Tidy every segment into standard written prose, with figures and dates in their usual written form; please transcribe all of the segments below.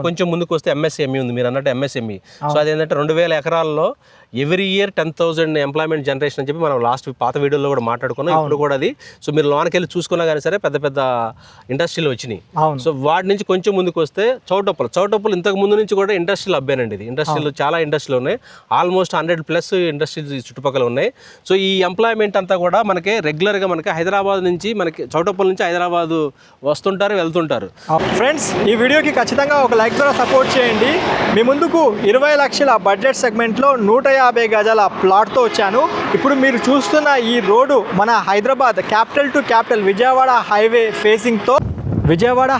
కొంచెం ముందుకు వస్తే ఎంఎస్ఎంఈ ఉంది, మీరు అన్నట్టు ఎంఎస్ఎంఈ. సో అదేంటంటే 2000 ఎకరాల్లో ఎవ్రీ ఇయర్ 10,000 ఎంప్లాయ్మెంట్ జనరేషన్ అని చెప్పి మనం లాస్ట్ పాత వీడియోలో కూడా మాట్లాడుకున్నాం. ఇప్పుడు కూడా అది సో మీరు లోనికి వెళ్ళి చూసుకున్నా కానీ సరే పెద్ద పెద్ద ఇండస్ట్రీలు వచ్చినాయి. సో వాటి నుంచి కొంచెం ముందుకు వస్తే చౌటప్పలు ఇంతకు ముందు నుంచి కూడా ఇండస్ట్రీలు అబ్బాయినండి. ఇది ఇండస్ట్రీలు చాలా ఇండస్ట్రీలు ఉన్నాయి, ఆల్మోస్ట్ 100+ ఇండస్ట్రీస్ చుట్టుపక్కల ఉన్నాయి. సో ఈ ఎంప్లాయ్మెంట్ అంతా కూడా మనకి రెగ్యులర్గా మనకి హైదరాబాద్ నుంచి మనకి చౌటప్పల నుంచి హైదరాబాద్ వస్తుంటారు, వెళ్తుంటారు. ఫ్రెండ్స్, ఈ వీడియోకి ఖచ్చితంగా ఒక లైక్ ద్వారా సపోర్ట్ చేయండి. మీ ముందుకు 20 లక్షల బడ్జెట్ సెగ్మెంట్లో 150 గజాల ప్లాట్తో వచ్చాను. ఇప్పుడు మీరు చూస్తున్న ఈ రోడ్డు మన Hyderabad capital to capital Vijayawada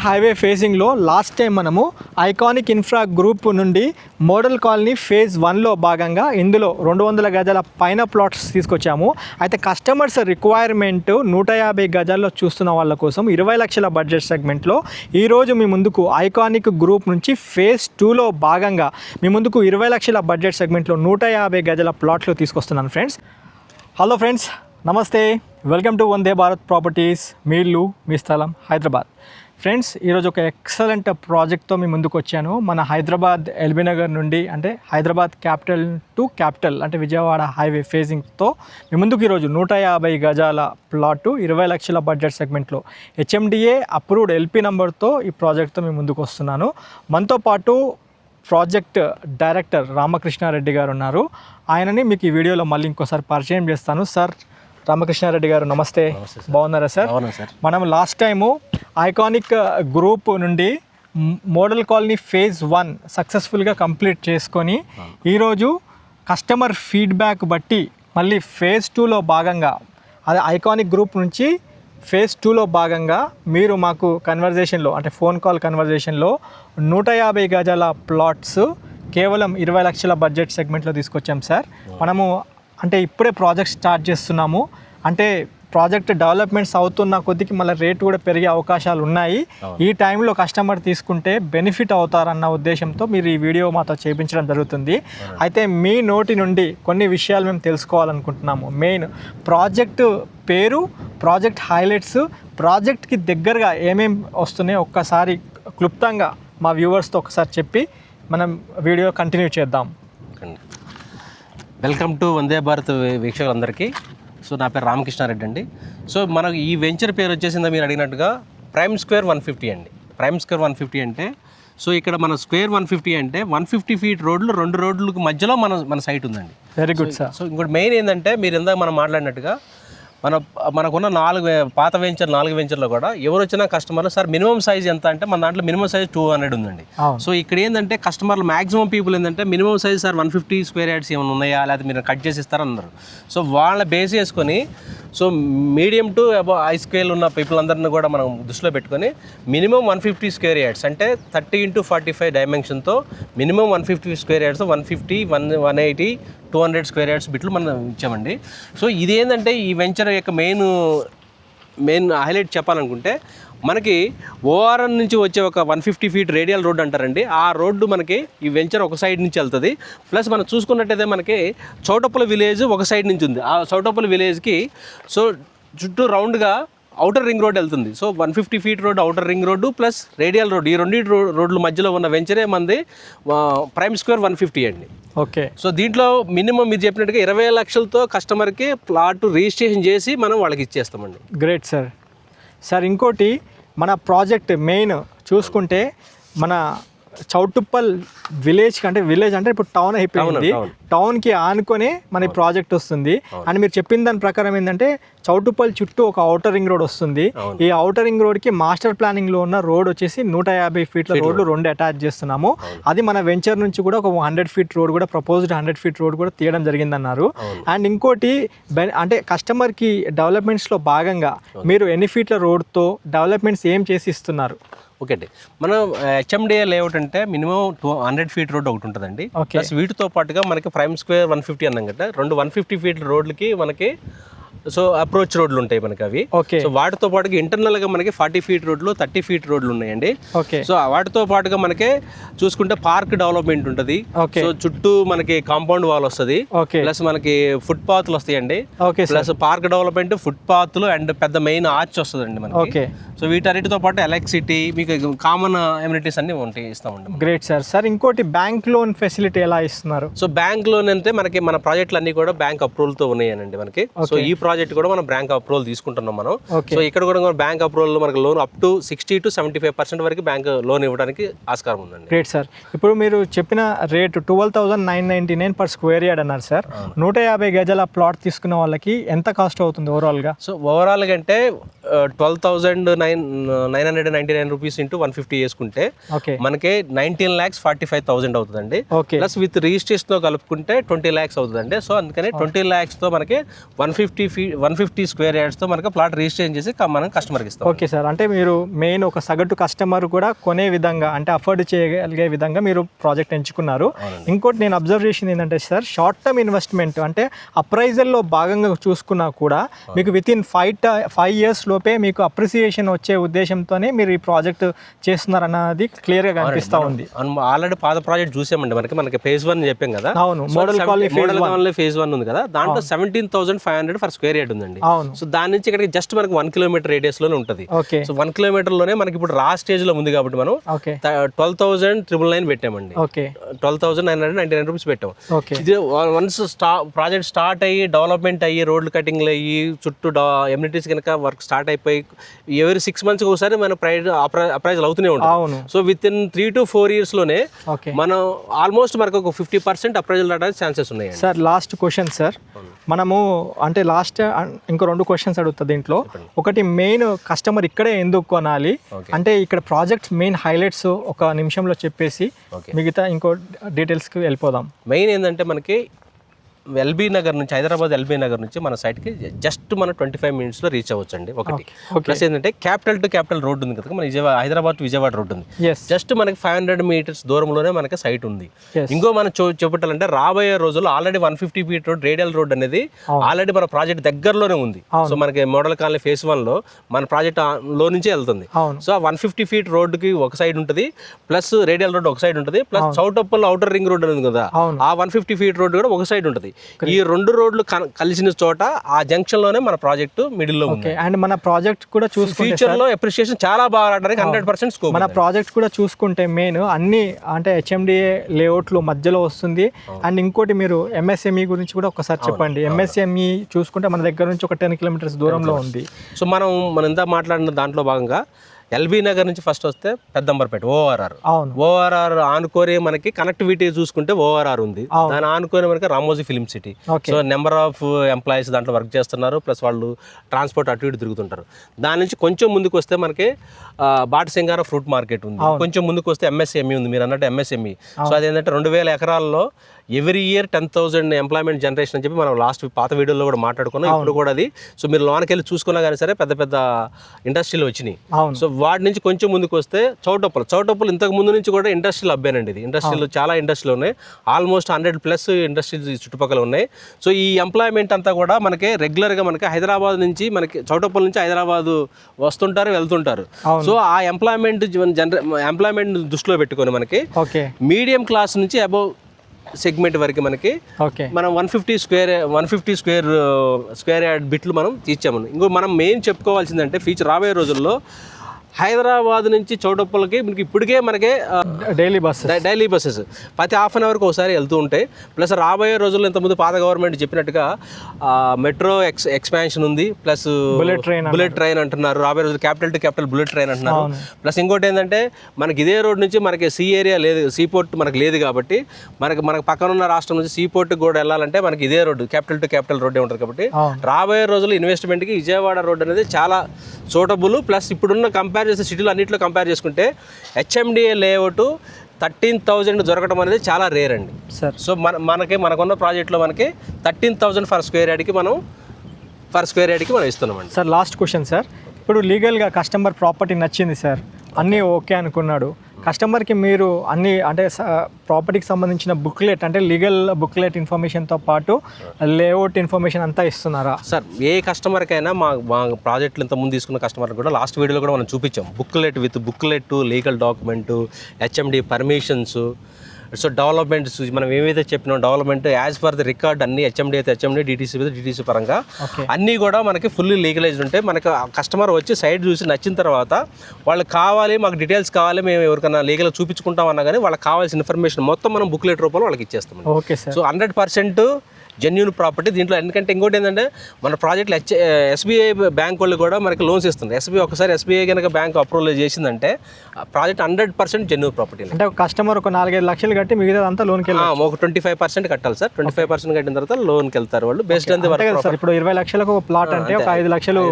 highway ఫేసింగ్లో లాస్ట్ టైం మనము ఐకానిక్ ఇన్ఫ్రా గ్రూప్ నుండి మోడల్ కాలనీ ఫేజ్ 1లో భాగంగా ఇందులో 200 గజాల పైన ప్లాట్స్ తీసుకొచ్చాము. అయితే కస్టమర్స్ రిక్వైర్మెంట్ 150 గజాల్లో చూస్తున్న వాళ్ళ కోసం 20 లక్షల బడ్జెట్ సెగ్మెంట్లో ఈరోజు మీ ముందుకు ఐకానిక్ గ్రూప్ నుంచి ఫేజ్ 2లో భాగంగా మీ ముందుకు 20 లక్షల బడ్జెట్ సెగ్మెంట్లో 150 గజాల ప్లాట్లు తీసుకొస్తున్నాను ఫ్రెండ్స్. హలో ఫ్రెండ్స్, నమస్తే, welcome to Vande Bharat properties, మీ ఇల్లు మీ స్థలం హైదరాబాద్. ఫ్రెండ్స్, ఈరోజు ఒక ఎక్సలెంట్ ప్రాజెక్ట్తో మీ ముందుకు వచ్చాను. మన హైదరాబాద్ ఎల్బీ నగర్ నుండి అంటే హైదరాబాద్ క్యాపిటల్ టు క్యాపిటల్ అంటే విజయవాడ హైవే ఫేజింగ్తో మీ ముందుకు ఈరోజు 150 గజాల ప్లాటు 20 లక్షల బడ్జెట్ సెగ్మెంట్లో హెచ్ఎండిఏ అప్రూవ్డ్ ఎల్పీ నెంబర్తో ఈ ప్రాజెక్ట్తో మీ ముందుకు వస్తున్నాను. మనతో పాటు ప్రాజెక్ట్ డైరెక్టర్ రామకృష్ణారెడ్డి గారు ఉన్నారు. ఆయనని మీకు ఈ వీడియోలో మళ్ళీ ఇంకోసారి పరిచయం చేస్తాను. సార్ రామకృష్ణారెడ్డి గారు, నమస్తే. బాగున్నారా సార్? మనం లాస్ట్ టైము ఐకానిక్ గ్రూప్ నుండి మోడల్ కాలనీ ఫేజ్ 1 సక్సెస్ఫుల్గా కంప్లీట్ చేసుకొని ఈరోజు కస్టమర్ ఫీడ్బ్యాక్ బట్టి మళ్ళీ ఫేజ్ 2లో భాగంగా అదే ఐకానిక్ గ్రూప్ నుంచి ఫేజ్ 2లో భాగంగా మీరు మాకు కన్వర్జేషన్లో అంటే ఫోన్ కాల్ కన్వర్జేషన్లో 150 గజాల ప్లాట్స్ కేవలం 20 లక్షల బడ్జెట్ సెగ్మెంట్లో తీసుకొచ్చాం సార్. మనము అంటే ఇప్పుడే ప్రాజెక్ట్ స్టార్ట్ చేస్తున్నాము. అంటే ప్రాజెక్ట్ డెవలప్మెంట్స్ అవుతున్న కొద్దికి మళ్ళీ రేటు కూడా పెరిగే అవకాశాలు ఉన్నాయి. ఈ టైంలో కస్టమర్ తీసుకుంటే బెనిఫిట్ అవుతారన్న ఉద్దేశంతో మీరు ఈ వీడియో మాతో చేయించడం జరుగుతుంది. అయితే మీ నోటి నుండి కొన్ని విషయాలు మేము తెలుసుకోవాలనుకుంటున్నాము. మెయిన్ ప్రాజెక్టు పేరు, ప్రాజెక్ట్ హైలైట్స్, ప్రాజెక్ట్కి దగ్గరగా ఏమేమి వస్తున్నాయో ఒక్కసారి క్లుప్తంగా మా వ్యూవర్స్తో ఒకసారి చెప్పి మనం వీడియో కంటిన్యూ చేద్దాం. వెల్కమ్ టు వందే భారత్ వీక్షకులందరికీ. సో నా పేరు రామకృష్ణారెడ్డి అండి. సో మనకు ఈ వెంచర్ పేరు వచ్చేసిందా మీరు అడిగినట్టుగా ప్రైమ్ స్క్వేర్ 150 అండి. ప్రైమ్ స్క్వేర్ 150 అంటే సో ఇక్కడ మన స్క్వేర్ 150 అంటే 150 ఫీట్ రోడ్లు 2 రోడ్లకు మధ్యలో మన సైట్ ఉందండి. Very good sir. సో ఇంకోటి మెయిన్ ఏంటంటే మీరు ఇందాక మనం మాట్లాడినట్టుగా మనకున్న 4 పాత వెంచర్ 4 వెంచర్లో కూడా ఎవరు వచ్చినా కస్టమర్లు సార్ మినిమం సైజ్ ఎంత అంటే మన దాంట్లో మినిమం సైజ్ 200 ఉందండి. సో ఇక్కడ ఏంటంటే కస్టమర్లు మాక్సిమం పీపుల్ ఏంటంటే minimum size sir 150 square yards ఏమైనా ఉన్నాయా లేకపోతే మీరు కట్ చేసి ఇస్తారన్నారు. సో వాళ్ళ బేస్ చేసుకొని so medium to above high scale ఉన్న పీపుల్ అందరిని కూడా మనం దృష్టిలో పెట్టుకొని మినిమం 150 స్క్వేర్ యార్డ్స్ అంటే 30 × 45 డైమెన్షన్తో minimum 150 square yards 150, 180, 200 square yards బిట్లు మనం ఇచ్చామండి. సో ఇదేంటంటే ఈ వెంచర్ యొక్క మెయిన్ హైలైట్ చెప్పాలనుకుంటే మనకి ఓఆర్ఎన్ నుంచి వచ్చే ఒక 150 ఫీట్ రేడియల్ రోడ్ అంటారండి. ఆ రోడ్డు మనకి ఈ వెంచర్ ఒక సైడ్ నుంచి వెళ్తుంది. ప్లస్ మనం చూసుకున్నట్టయితే మనకి చౌటప్పల విలేజ్ ఒక సైడ్ నుంచి ఉంది. ఆ చౌటప్పల విలేజ్కి సో చుట్టూ రౌండ్గా ఔటర్ రింగ్ రోడ్ వెళ్తుంది. So 150 feet road outer ring road plus radial road, ఈ 2 రోడ్ల మధ్యలో ఉన్న వెంచరే మంది ప్రైమ్ స్క్వేర్ 150 అండి. ఓకే. సో దీంట్లో మినిమం మీరు చెప్పినట్టుగా 20 లక్షలతో కస్టమర్కి ప్లాట్ రిజిస్ట్రేషన్ చేసి మనం వాళ్ళకి ఇచ్చేస్తామండి. Great sir. సార్ ఇంకోటి మన ప్రాజెక్ట్ మెయిన్ చూసుకుంటే మన చౌటుప్పల్ విలేజ్ అంటే ఇప్పుడు టౌన్ అయిపోయింది. టౌన్కి ఆనుకొనే మన ప్రాజెక్ట్ వస్తుంది. అండ్ మీరు చెప్పిన దాని ప్రకారం ఏంటంటే చౌటుప్పల్ చుట్టూ ఒక ఔటర్ రింగ్ రోడ్ వస్తుంది. ఈ ఔటర్ రింగ్ రోడ్కి మాస్టర్ ప్లానింగ్లో ఉన్న రోడ్ వచ్చేసి 150 ఫీట్ల రోడ్లు 2 అటాచ్ చేస్తున్నాము. అది మన వెంచర్ నుంచి కూడా ఒక 100 ఫీట్ రోడ్ కూడా ప్రపోజ్డ్ 100 ఫీట్ రోడ్ కూడా తీయడం జరిగిందన్నారు. అండ్ ఇంకోటి అంటే కస్టమర్కి డెవలప్మెంట్స్లో భాగంగా మీరు ఎన్ని ఫీట్ల రోడ్తో డెవలప్మెంట్స్ ఏం చేసి ఇస్తున్నారు? ఓకే అండి, మనం హెచ్ఎండిఏ లేఅవుట్ అంటే మినిమం 100 ఫీట్ రోడ్ ఒకటి ఉంటుందండి. ప్లస్ వీటితో పాటుగా మనకి ప్రైమ్ స్క్వేర్ 150 అన్నాం కదా, 2 150 ఫీట్ల రోడ్లకి మనకి సో అప్రోచ్ రోడ్లు ఉంటాయి మనకి అవి. ఓకే. సో వాటితో పాటుగా ఇంటర్నల్ గా మనకి 40 ఫీట్ రోడ్లు 30 ఫీట్ రోడ్లు ఉన్నాయండి. ఓకే. సో వాటితో పాటుగా మనకి చూసుకుంటే పార్క్ డెవలప్మెంట్ ఉంటుంది. ఓకే. సో చుట్టూ మనకి కాంపౌండ్ వాల్ వస్తుంది, ఓకే. ప్లస్ మనకి ఫుట్ పాత్లు వస్తాయండి. Okay. Plus park development, foot పాత్లు అండ్ పెద్ద మెయిన్ ఆర్చ్ వస్తుందండి మనకి. ఓకే. సో వీటన్నిటితో పాటు ఎలక్ట్రిసిటీ మీకు కామన్ ఎమ్యూనిటీస్ అన్ని ఉంటాయి, ఇస్తామండి. Great sir. సార్ ఇంకోటి బ్యాంక్ లోన్ ఫెసిలిటీ ఎలా ఇస్తున్నారు? సో బ్యాంక్ లోన్ అంటే మనకి మన ప్రాజెక్టులు అన్ని కూడా బ్యాంక్ అప్రూవల్ తో ఉన్నాయనండి మనకి. సో ఈ ప్రాజెక్ట్ కూడా మనం బ్యాంక్ అప్రూవల్ తీసుకుంటున్నాం మనం. సో ఇక్కడ కూడా బ్యాంక్ అప్రూవల్ మనకి లోన్ అప్ టు 60 to 75% వరకు బ్యాంక్ లోన్ ఇవ్వడానికి ఆస్కారం ఉందండి. Great sir. ఇప్పుడు మీరు చెప్పిన రేటు 12,999 పర్ స్క్వేర్ యార్డ్ అన్నారు సార్. 150 గజాల ప్లాట్ తీసుకున్న వాళ్ళకి ఎంత కాస్ట్ అవుతుంది ఓవరాల్ గా? సో ఓవరాల్ గా అంటే 12,999 రూపీస్ ఇంటూ 150 వేసుకుంటే మనకి 19,45,000 అవుతుందండి. ప్లస్ విత్ రిజిస్ట్రేషన్ తో కలుపుకుంటే 20 lakhs అవుతుందండి. సో అందుకని 20 lakhs తో మనకి 150 స్క్వేర్ యార్డ్స్ తో మనకి ప్లాట్ రిజిస్ట్రేషన్ చేసి మనం కస్టమర్కి ఇస్తాం. Okay sir. అంటే మీరు మెయిన్ ఒక సగటు కస్టమర్ కూడా కొనే విధంగా, అంటే అఫోర్డ్ చేయగలిగే విధంగా మీరు ప్రాజెక్ట్ ఎంచుకున్నారు. ఇంకోటి నేను అబ్జర్వ్ చేసింది ఏంటంటే సార్, షార్ట్ టర్మ్ ఇన్వెస్ట్మెంట్ అంటే అప్రైజల్లో భాగంగా చూసుకున్నా కూడా మీకు విత్ ఇన్ 5 years లోపే మీకు అప్రిసియేషన్ వచ్చే ఉద్దేశంతోనే మీరు ఈ ప్రాజెక్ట్ చేస్తున్నారన్నది క్లియర్గా కనిపిస్తూ ఉంది. ఆల్రెడీ పాత ప్రాజెక్ట్ చూసామండి మనకి phase 1 చెప్పాం కదా. అవును. మోడల్ కాలనీ phase 1 ఉంది కదా, దాంట్లో 17,500 ఫర్ స్క్వేర్ యార్డ్ ఉందండి. అవును. సో దాని నుంచి ఇక్కడికి జస్ట్ మనకి 1 kilometer రేడియస్ లోనే ఉంటుంది. ఓకే. సో 1 kilometer లోనే మనకి ఇప్పుడు రా స్టేజ్ లో ఉంది కాబట్టి మనం 12,999 పెట్టామండి. ఓకే. 12,999 రూపీస్ పెట్టాం. ఓకే. ఇది వన్స్ ప్రాజెక్ట్ స్టార్ట్ అయ్యి డెవలప్మెంట్ అయ్యి రోడ్లు కటింగ్లు అయ్యి చుట్టూ ఎమ్యూనిటీస్ కనుక వర్క్ స్టార్ట్ అయిపోయి ఎవరి 6 months ఒకసారి మన అప్రైజల్ అవుతూనే ఉంటుంది. అవును. So with in 3 to 4 years లోనే మనం ఆల్మోస్ట్ మనకు ఒక 50% అప్రైజల్ రావడానికి ఛాన్సెస్ ఉన్నాయి. సార్ లాస్ట్ క్వశ్చన్ సార్, మనము అంటే లాస్ట్ ఇంకో 2 questions అడుగుతా దీంట్లో. ఒకటి, మెయిన్ కస్టమర్ ఇక్కడే ఎందుకు కొనాలి అంటే ఇక్కడ ప్రాజెక్ట్స్ మెయిన్ హైలైట్స్ ఒక నిమిషంలో చెప్పేసి మిగతా ఇంకో డీటెయిల్స్కి వెళ్ళిపోదాం. మెయిన్ ఏంటంటే మనకి ఎల్బీ నగర్ నుంచి, హైదరాబాద్ ఎల్బీ నగర్ నుంచి మన సైట్కి జస్ట్ మనం 25 minutes లో రీచ్ అవ్వచ్చు అండి. ఒకటి ప్లస్ ఏంటంటే క్యాపిటల్ టు క్యాపిటల్ రోడ్ ఉంది కదా, మన హైదరాబాద్ టు విజయవాడ రోడ్ ఉంది. జస్ట్ మనకి 500 meters దూరంలోనే మనకి సైట్ ఉంది. ఇంకో మనం చెప్పాలంటే రాబోయే రోజుల్లో already 150 feet road, radial road అనేది ఆల్రెడీ మన ప్రాజెక్ట్ దగ్గరలోనే ఉంది. సో మనకి మోడల్ కాలనీ phase 1 లో మన ప్రాజెక్ట్ లో నుంచే వెళ్తుంది. సో 150 feet రోడ్డుకి ఒక సైడ్ ఉంటుంది, ప్లస్ రేడియల్ రోడ్ ఒక సైడ్ ఉంటుంది, plus Choutuppal outer ring road ఉంది కదా, ఆ 150 feet రోడ్ కూడా ఒక సైడ్ ఉంటుంది. ఈ 2 రోడ్లు కలిసిన చోట ఆ జంక్షన్ లోనే మన ప్రాజెక్ట్ మిడిల్ లో ఉంది. అండ్ మన ప్రాజెక్ట్ కూడా చూసుకుంటే ఫ్యూచర్ లో అప్రిషియేషన్ చాలా బాగా రావడానికి 100% స్కోప్. మన ప్రాజెక్ట్ కూడా చూసుకుంటే మెయిన్ అన్ని అంటే HMDA లేఅవుట్లు మధ్యలో వస్తుంది. అండ్ ఇంకోటి మీరు MSME గురించి కూడా ఒకసారి చెప్పండి. MSME చూసుకుంటే మన దగ్గర నుంచి ఒక 10 kilometers దూరంలో ఉంది. సో మనం ఎంత మాట్లాడిన దాంట్లో భాగంగా ఎల్బీ నగర్ నుంచి ఫస్ట్ వస్తే పెద్దంబర్పేట ORR. ORR ఆనుకోని మనకి కనెక్టివిటీ చూసుకుంటే ORR ఉంది, దాని ఆనుకోని మనకి Ramoji film city. So number of employees దాంట్లో వర్క్ చేస్తున్నారు, ప్లస్ వాళ్ళు ట్రాన్స్పోర్ట్ అటు ఇటు తిరుగుతుంటారు. దాని నుంచి కొంచెం ముందుకు వస్తే మనకి బాటసింగార ఫ్రూట్ మార్కెట్ ఉంది. కొంచెం ముందుకు వస్తే MSME ఉంది, మీరు అన్నట్టు MSME. సో అదేంటంటే 2,000 ఎకరాల్లో ఎవ్రీ ఇయర్ 10,000 ఎంప్లాయ్మెంట్ జనరేషన్ అని చెప్పి మనం లాస్ట్ పాత వీడియోలో కూడా మాట్లాడుకున్నాం. ఇప్పుడు కూడా అది, సో మీరు లోనకి వెళ్ళి చూసుకున్నా కానీ సరే పెద్ద పెద్ద ఇండస్ట్రీలు వచ్చినాయి. సో వాటి నుంచి కొంచెం ముందుకు వస్తే చౌటప్పలు ఇంతకు ముందు నుంచి కూడా ఇండస్ట్రీలు అబ్బానండి. ఇది ఇండస్ట్రీలు చాలా ఇండస్ట్రీలు ఉన్నాయి, ఆల్మోస్ట్ 100+ ఇండస్ట్రీస్ చుట్టుపక్కల ఉన్నాయి. సో ఈ ఎంప్లాయ్మెంట్ అంతా కూడా మనకి రెగ్యులర్గా మనకి హైదరాబాద్ నుంచి మనకి చౌటప్పల్ నుంచి హైదరాబాద్ వస్తుంటారు వెళ్తుంటారు. సో ఆ ఎంప్లాయ్మెంట్ దృష్టిలో పెట్టుకొని మనకి మీడియం క్లాస్ నుంచి అబౌవ్ సెగ్మెంట్ వరకు మనకి మనం 150 స్క్వేర్ యార్డ్ బిట్లు మనం తీర్చాము. ఇంకో మనం మెయిన్ చెప్పుకోవాల్సిందంటే ఫ్యూచర్ రాబోయే రోజుల్లో హైదరాబాద్ నుంచి చౌటప్పలకి మనకి ఇప్పటికే మనకి డైలీ బస్సెస్ ప్రతి హాఫ్ అన్ అవర్కి ఒకసారి వెళ్తూ ఉంటాయి. ప్లస్ రాబోయే రోజుల్లో ఇంతకుముందు పాత గవర్నమెంట్ చెప్పినట్టుగా మెట్రో ఎక్స్పాన్షన్ ఉంది, ప్లస్ బుల్లెట్ ట్రైన్ అంటున్నారు. రాబోయే రోజులు capital to capital bullet train అంటున్నారు. ప్లస్ ఇంకోటి ఏంటంటే మనకి ఇదే రోడ్ నుంచి మనకి సీ ఏరియా లేదు, సీపోర్ట్ మనకి లేదు కాబట్టి మనకు పక్కన ఉన్న రాష్ట్రం నుంచి సీపోర్ట్కి కూడా వెళ్ళాలంటే మనకి ఇదే రోడ్డు క్యాపిటల్ టు క్యాపిటల్ రోడ్డే ఉంటుంది. కాబట్టి రాబోయే రోజుల్లో ఇన్వెస్ట్మెంట్కి విజయవాడ రోడ్ అనేది చాలా సూటబుల్. ప్లస్ ఇప్పుడున్న కంపేర్ చేసే సిటీలో అన్నింటిలో కంపేర్ చేసుకుంటే HMDA లేఅవుట్ 13,000 దొరకడం అనేది చాలా రేర్ అండి సార్. సో మనకున్న ప్రాజెక్ట్లో మనకి 13,000 ఫర్ స్క్వేర్ యార్డ్కి మనం ఇస్తున్నామండి సార్. లాస్ట్ క్వశ్చన్ సార్, ఇప్పుడు లీగల్గా కస్టమర్ ప్రాపర్టీ నచ్చింది సార్, అన్నీ ఓకే అనుకున్నాడు, కస్టమర్కి మీరు అన్ని అంటే ప్రాపర్టీకి సంబంధించిన బుక్లెట్ అంటే లీగల్ బుక్లెట్ ఇన్ఫర్మేషన్తో పాటు లేఅవుట్ ఇన్ఫర్మేషన్ అంతా ఇస్తున్నారా? సార్ ఏ కస్టమర్కైనా మా ప్రాజెక్టులు ఇంత ముందు తీసుకున్న కస్టమర్ కూడా లాస్ట్ వీడియోలో కూడా మనం చూపించాం. Booklet legal document, HMD permissions, so developments మనం ఏవైతే చెప్పినాం development as per the record అన్ని హెచ్ఎండి అయితే హెచ్ఎండి, డిటీసీ పరంగా అన్నీ కూడా మనకి ఫుల్లీ లీగలైజ్డ్ ఉంటాయి. మనకు కస్టమర్ వచ్చి సైట్ చూసి నచ్చిన తర్వాత వాళ్ళకి కావాలి, మాకు డీటెయిల్స్ కావాలి, మేము ఎవరికైనా లీగల్గా చూపించుకుంటాం అన్నా కానీ వాళ్ళకి కావాల్సిన ఇన్ఫర్మేషన్ మొత్తం మనం బుక్లెట్ రూపంలో వాళ్ళకి ఇచ్చేస్తాం. Okay sir. So 100% genuine property దీంట్లో. ఎందుకంటే ఇంకోటి ఏంటంటే మన ప్రాజెక్టులు ఎస్బీఐ బ్యాంక్ వాళ్ళు కూడా మనకి లోన్స్ ఇస్తుంది. ఎస్బీఐ కనుక బ్యాంక్ అప్రూవల్ చేసిందంటే ప్రాజెక్ట్ 100% జెన్యూన్ ప్రాపర్టీ. అంటే కస్టమర్ ఒక 4-5 లక్షలు కట్టి మిగతా అంతా లోన్కి వెళ్ళి ఒక 25% కట్టాలి సార్. 25% కట్టిన తర్వాత లోన్కి వెళ్తారు వాళ్ళు. Based on the work. Sir ఇప్పుడు 20 లక్షలకు ఒక ప్లాట్ అంటే ఒక 5 లక్షలు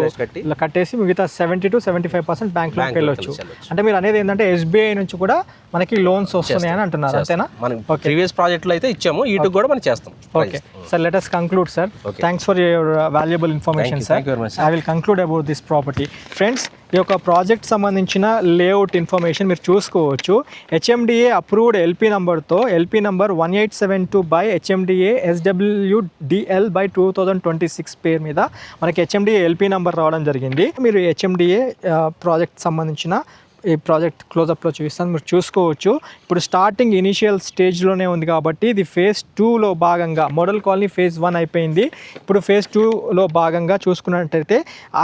కట్టేసి మిగతా 70 to 75% బ్యాంక్ లోకి వెళ్ళొచ్చు. అంటే మీరు అనేది ఏంటంటే ఎస్బీఐ నుంచి కూడా మనకి లోన్స్ వస్తున్నాయని అంటున్నారు, అంతేనా? మనం ప్రీవియస్ ప్రాజెక్ట్లో అయితే ఇచ్చాము, ఇటు కూడా మనం చేస్తాం. Okay sir, let us conclude, sir. Thanks for your valuable information, sir. Thank you very much, sir. I will conclude about this property. Friends, ఈ యొక్క ప్రాజెక్ట్ సంబంధించిన లేఅవుట్ ఇన్ఫర్మేషన్ మీరు చూసుకోవచ్చు. హెచ్ఎండిఏ అప్రూవ్డ్ ఎల్పీ నెంబర్తో LP number 1872 by HMDA SWDL by 2026 పేరు మీద మనకి HMDA LP number రావడం జరిగింది. మీరు హెచ్ఎండిఏ ప్రాజెక్ట్ సంబంధించిన ఈ ప్రాజెక్ట్ క్లోజప్లో చూపిస్తాను, మీరు చూసుకోవచ్చు. ఇప్పుడు స్టార్టింగ్ ఇనిషియల్ స్టేజ్లోనే ఉంది కాబట్టి ఇది ఫేజ్ 2లో భాగంగా మోడల్ కాలనీ ఫేజ్ 1 అయిపోయింది. ఇప్పుడు ఫేజ్ 2లో భాగంగా చూసుకున్నట్టయితే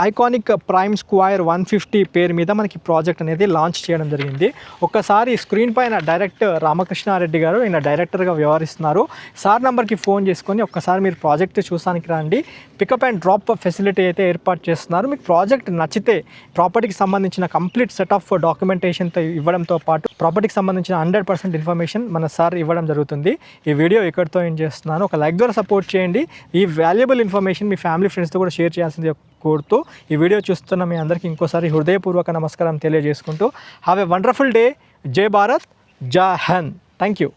ఐకానిక్ ప్రైమ్ స్క్వేర్ 150 పేరు మీద మనకి ప్రాజెక్ట్ అనేది లాంచ్ చేయడం జరిగింది. ఒక్కసారి స్క్రీన్ పైన డైరెక్ట్ రామకృష్ణారెడ్డి గారు ఈయన డైరెక్టర్గా వ్యవహరిస్తున్నారు. సార్ నెంబర్కి ఫోన్ చేసుకొని ఒక్కసారి మీరు ప్రాజెక్ట్ చూసానికి రండి. పికప్ అండ్ డ్రాప్ ఫెసిలిటీ అయితే ఏర్పాటు చేస్తున్నారు. మీకు ప్రాజెక్ట్ నచ్చితే ప్రాపర్టీకి సంబంధించిన కంప్లీట్ సెట్ ఆఫ్ డాక్యుమెంటేషన్తో ఇవ్వడంతో పాటు ప్రాపర్టీకి సంబంధించిన 100% ఇన్ఫర్మేషన్ మన సార్ ఇవ్వడం జరుగుతుంది. ఈ వీడియో ఇక్కడితో ఏం చేస్తున్నాను, ఒక లైక్ ద్వారా సపోర్ట్ చేయండి. ఈ వాల్యుబుల్ ఇన్ఫర్మేషన్ మీ ఫ్యామిలీ ఫ్రెండ్స్తో కూడా షేర్ చేయాల్సింది కోరుతూ ఈ వీడియో చూస్తున్న మీ అందరికీ ఇంకోసారి హృదయపూర్వక నమస్కారం తెలియజేసుకుంటూ హ్యావ్ ఎ వండర్ఫుల్ డే. జై భారత్, జై హింద్. Thank you.